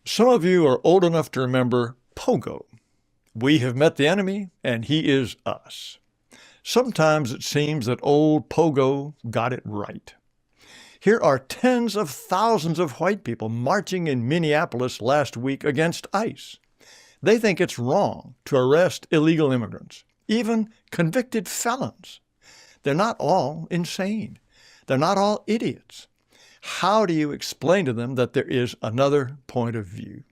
Some of you are old enough to remember Pogo. We have met the enemy, and he is us. Sometimes it seems that old Pogo got it right. Here are tens of thousands of white people marching in Minneapolis last week against ICE. They think it's wrong to arrest illegal immigrants, even convicted felons. They're not all insane. They're not all idiots. How do you explain to them that there is another point of view?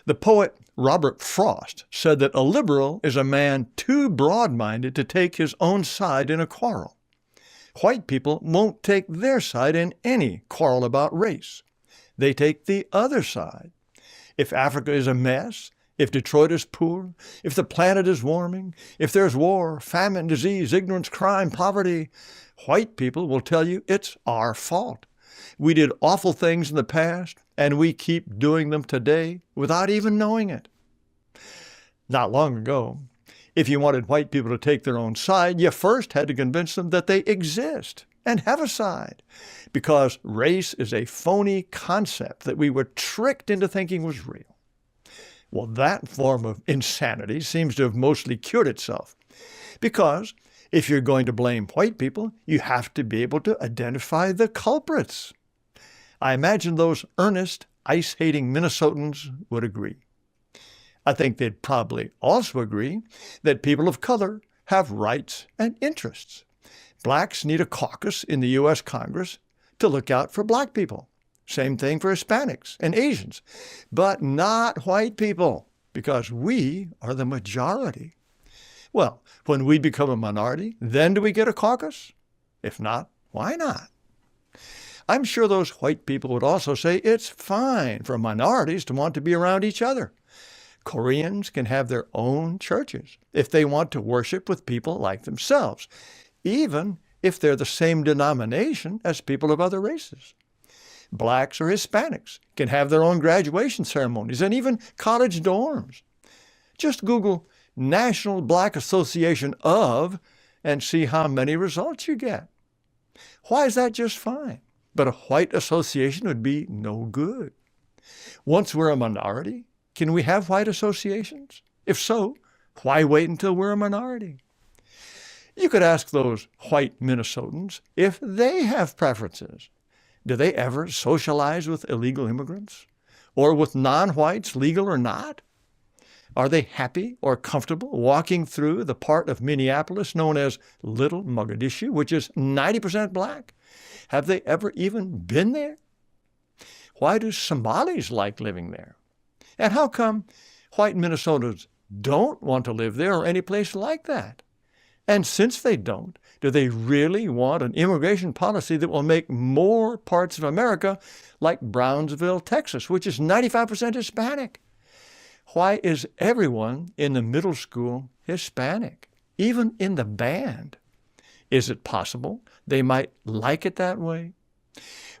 The poet Robert Frost said that a liberal is a man too broad-minded to take his own side in a quarrel. White people won't take their side in any quarrel about race. They take the other side. If Africa is a mess, if Detroit is poor, if the planet is warming, if there's war, famine, disease, ignorance, crime, poverty, white people will tell you it's our fault. We did awful things in the past, and we keep doing them today without even knowing it. Not long ago, if you wanted white people to take their own side, you first had to convince them that they exist and have a side, because race is a phony concept that we were tricked into thinking was real. Well, that form of insanity seems to have mostly cured itself, because if you're going to blame white people, you have to be able to identify the culprits. I imagine those earnest, ICE-hating Minnesotans would agree. I think they'd probably also agree that people of color have rights and interests. Blacks need a caucus in the U.S. Congress to look out for black people. Same thing for Hispanics and Asians, but not white people, because we are the majority. Well, when we become a minority, then do we get a caucus? If not, why not? I'm sure those white people would also say it's fine for minorities to want to be around each other. Koreans can have their own churches if they want to worship with people like themselves, even if they're the same denomination as people of other races. Blacks or Hispanics can have their own graduation ceremonies and even college dorms. Just Google National Black Association of and see how many results you get. Why is that just fine? But a white association would be no good. Once we're a minority, can we have white associations? If so, why wait until we're a minority? You could ask those white Minnesotans if they have preferences. Do they ever socialize with illegal immigrants? Or with non-whites, legal or not? Are they happy or comfortable walking through the part of Minneapolis known as Little Mogadishu, which is 90% black? Have they ever even been there? Why do Somalis like living there? And how come white Minnesotans don't want to live there or any place like that? And since they don't, do they really want an immigration policy that will make more parts of America like Brownsville, Texas, which is 95% Hispanic? Why is everyone in the middle school Hispanic, even in the band? Is it possible they might like it that way?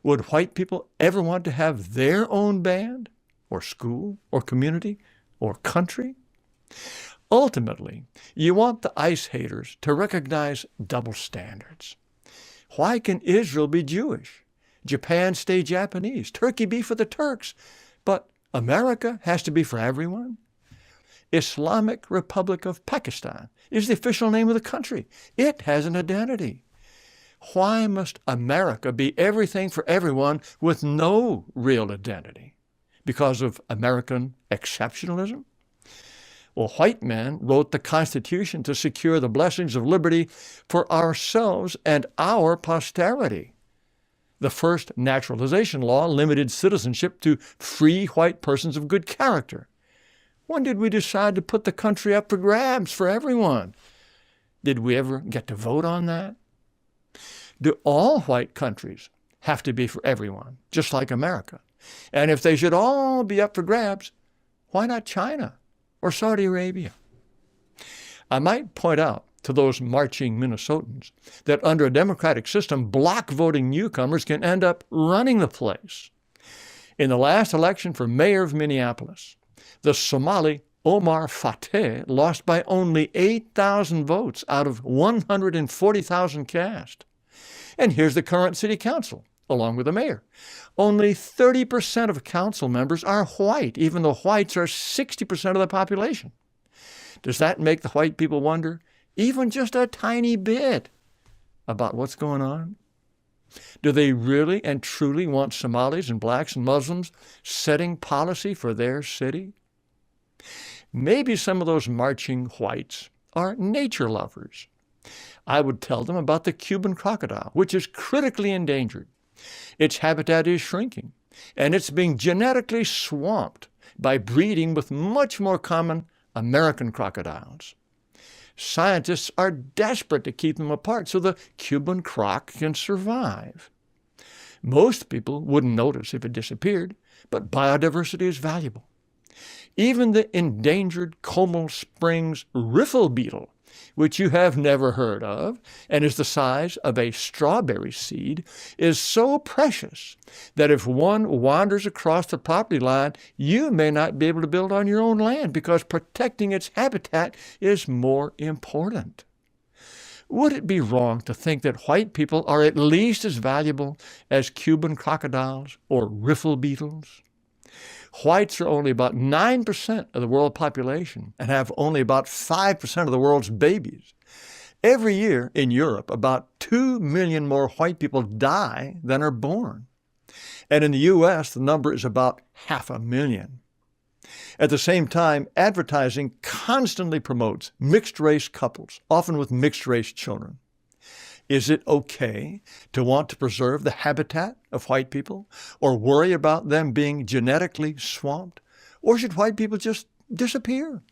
Would white people ever want to have their own band, or school, or community, or country? Ultimately, you want the ICE haters to recognize double standards. Why can Israel be Jewish, Japan stay Japanese, Turkey be for the Turks, but America has to be for everyone? Islamic Republic of Pakistan is the official name of the country. It has an identity. Why must America be everything for everyone with no real identity? Because of American exceptionalism? Well, white men wrote the Constitution to secure the blessings of liberty for ourselves and our posterity. The first naturalization law limited citizenship to free white persons of good character. When did we decide to put the country up for grabs for everyone? Did we ever get to vote on that? Do all white countries have to be for everyone, just like America? And if they should all be up for grabs, why not China or Saudi Arabia? I might point out to those marching Minnesotans that under a democratic system, block voting newcomers can end up running the place. In the last election for mayor of Minneapolis, the Somali Omar Fateh lost by only 8,000 votes out of 140,000 cast. And here's the current city council, along with the mayor. Only 30% of council members are white, even though whites are 60% of the population. Does that make the white people wonder, even just a tiny bit, about what's going on? Do they really and truly want Somalis and blacks and Muslims setting policy for their city? Maybe some of those marching whites are nature lovers. I would tell them about the Cuban crocodile, which is critically endangered. Its habitat is shrinking, and it's being genetically swamped by breeding with much more common American crocodiles. Scientists are desperate to keep them apart so the Cuban croc can survive. Most people wouldn't notice if it disappeared, but biodiversity is valuable. Even the endangered Comal Springs riffle beetle, which you have never heard of and is the size of a strawberry seed, is so precious that if one wanders across the property line, you may not be able to build on your own land because protecting its habitat is more important. Would it be wrong to think that white people are at least as valuable as Cuban crocodiles or riffle beetles? Whites are only about 9% of the world population and have only about 5% of the world's babies. Every year in Europe, about 2 million more white people die than are born. And in the U.S., the number is about 500,000. At the same time, advertising constantly promotes mixed-race couples, often with mixed-race children. Is it okay to want to preserve the habitat of white people or worry about them being genetically swamped? Or should white people just disappear?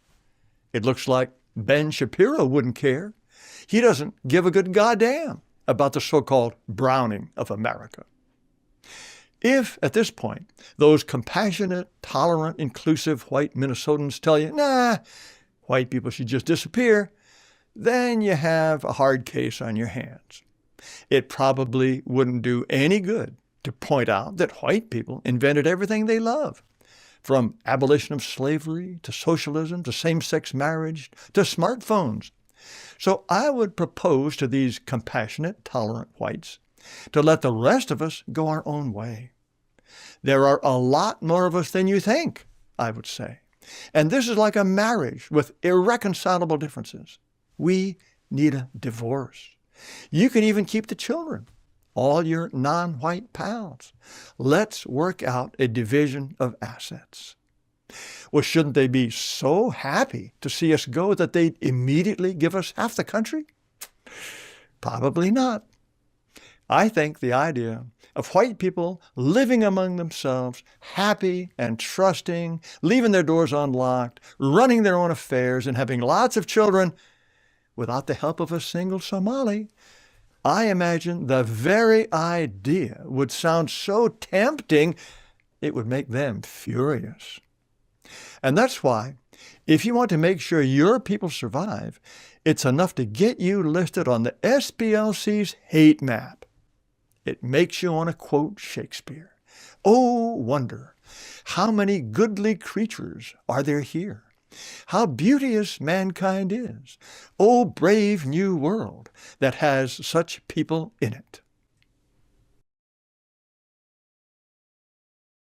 It looks like Ben Shapiro wouldn't care. He doesn't give a good goddamn about the so-called browning of America. If, at this point, those compassionate, tolerant, inclusive white Minnesotans tell you, nah, white people should just disappear, then you have a hard case on your hands. It probably wouldn't do any good to point out that white people invented everything they love, from abolition of slavery to socialism to same-sex marriage to smartphones. So I would propose to these compassionate, tolerant whites to let the rest of us go our own way. There are a lot more of us than you think, I would say. And this is like a marriage with irreconcilable differences. We need a divorce. You can even keep the children, all your non-white pals. Let's work out a division of assets. Well, shouldn't they be so happy to see us go that they'd immediately give us half the country? Probably not. I think the idea of white people living among themselves, happy and trusting, leaving their doors unlocked, running their own affairs, and having lots of children without the help of a single Somali, I imagine the very idea would sound so tempting it would make them furious. And that's why, if you want to make sure your people survive, it's enough to get you listed on the SPLC's hate map. It makes you want to quote Shakespeare. Oh, wonder, how many goodly creatures are there here? How beauteous mankind is. Oh, brave new world that has such people in it.